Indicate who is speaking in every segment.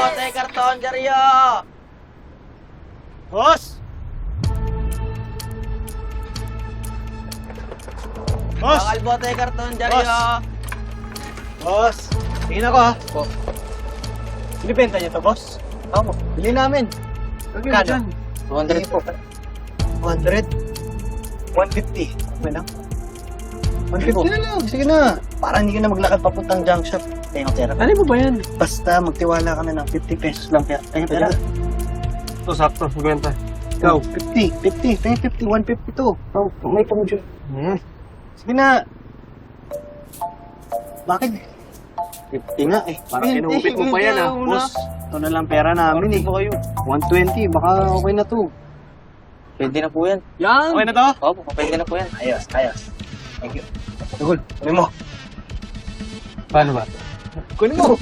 Speaker 1: bote karton, Jaryo!
Speaker 2: Boss! Boss!
Speaker 1: Bakal bote karton, Jaryo!
Speaker 2: Boss! Tingin ako ha. Oh. Binibenta niyo to, boss?
Speaker 3: Ako, bili namin.
Speaker 2: Kano?
Speaker 3: 200 po.
Speaker 2: 100? 150. Okay lang. 150 na lang. Sige na. Para hindi ka na maglakad papuntang junk shop. Kaya ang pera.
Speaker 3: Ano mo ba yan?
Speaker 2: Basta magtiwala ka na ng 50 pesos lang. Kaya pera.
Speaker 3: Ito, sakto. Magwenta. Ikaw.
Speaker 2: 50. 50. Kaya 50. 150 to.
Speaker 3: Oh, may pamudyo.
Speaker 2: Sige na. Bakit? 50 nga eh.
Speaker 3: Parang kinupit mo pa yan ah.
Speaker 2: Boss, ito na lang pera namin eh.
Speaker 3: kayo?
Speaker 2: 120. Baka okay na to.
Speaker 1: Pwede na po yan.
Speaker 3: Yan!
Speaker 2: Okay na to?
Speaker 1: Opo, pwede na po yan.
Speaker 2: Ayos. Thank you. Tugol, kunin mo.
Speaker 3: Paano ba?
Speaker 2: Kunin mo.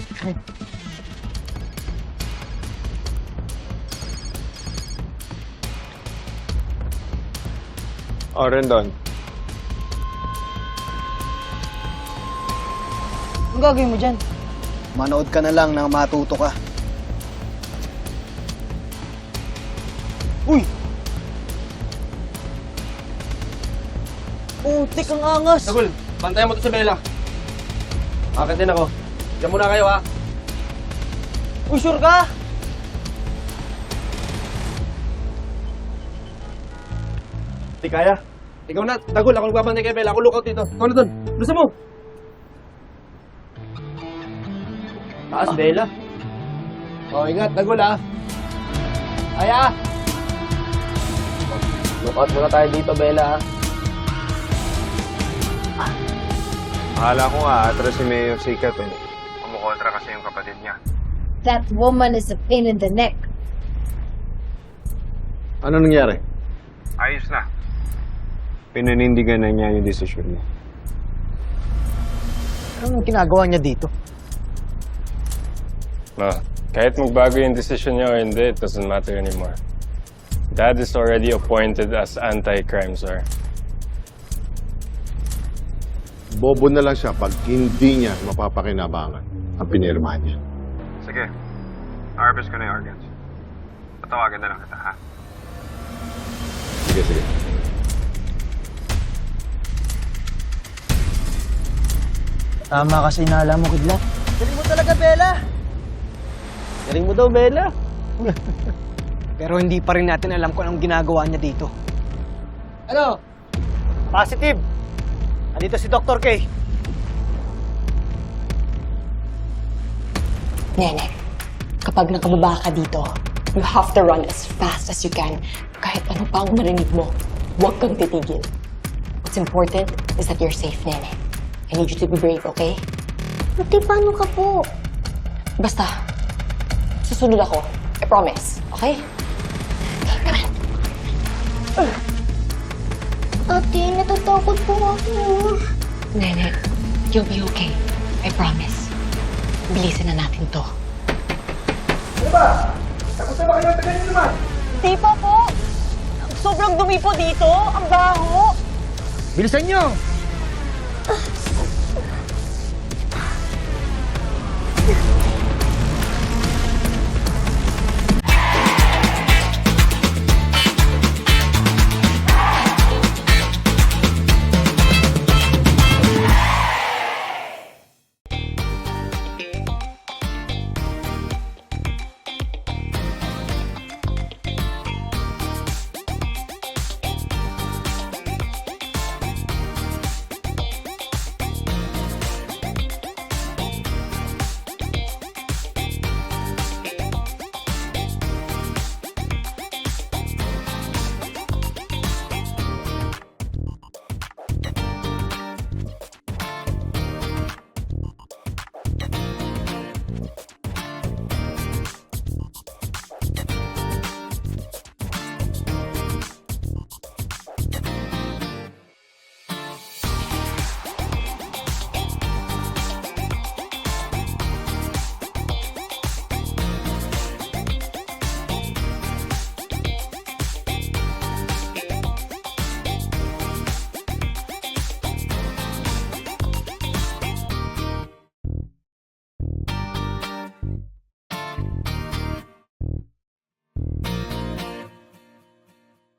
Speaker 4: O, Rendon.
Speaker 1: Anong gagawin mo dyan?
Speaker 2: Manood ka na lang nang matuto ka.
Speaker 1: Uy! Putik ang angas!
Speaker 3: Sagul, bantayan mo to si Bella. Akin din ako. Diyan muna kayo ha.
Speaker 1: Uy, sure ka?
Speaker 3: Di kaya. Ikaw na, Tagul, ako nagbabantay kay Bella. Ako lookout dito. Ikaw na dun. Lusa mo! Taas, Bella. Oh, ingat, Tagul ha. Aya! Lookout muna tayo dito, Bella ha.
Speaker 4: Akala ko nga, atras si Mayor Sikat eh. Kumukontra kasi yung kapatid niya.
Speaker 5: That woman is a pain in the neck.
Speaker 4: Ano nangyari? Ayos na. Pinanindigan na niya yung desisyon niya.
Speaker 2: Anong ginagawa niya dito?
Speaker 6: Ma, kahit magbago yung decision niya or hindi, it doesn't matter anymore. Dad is already appointed as anti-crime czar.
Speaker 7: Bobo na lang siya pag hindi niya mapapakinabangan ang pinirma niya.
Speaker 4: Sige, harvest ko na yung organs. Patawagan na lang kita, ha?
Speaker 7: Sige.
Speaker 2: Tama kasi inala mo, Kidlat.
Speaker 1: Galing mo talaga, Bella!
Speaker 3: Galing mo daw, Bella.
Speaker 2: Pero hindi pa rin natin alam kung anong ginagawa niya dito.
Speaker 3: Ano?
Speaker 2: Positive! Andito si Dr. K.
Speaker 8: Nene, kapag nakababa ka dito, you have to run as fast as you can. Kahit ano pa ang marinig mo, huwag kang titigil. What's important is that you're safe, Nene. I need you to be brave, okay?
Speaker 5: Ate, paano ka po?
Speaker 8: Basta, susunod ako. I promise, okay?
Speaker 5: Ate, natatakot po ako.
Speaker 8: Nene, you'll be okay. I promise. Bilisan na natin to.
Speaker 1: Di pa po! Sobrang dumi po dito! Ang baho!
Speaker 2: Bilisan niyo!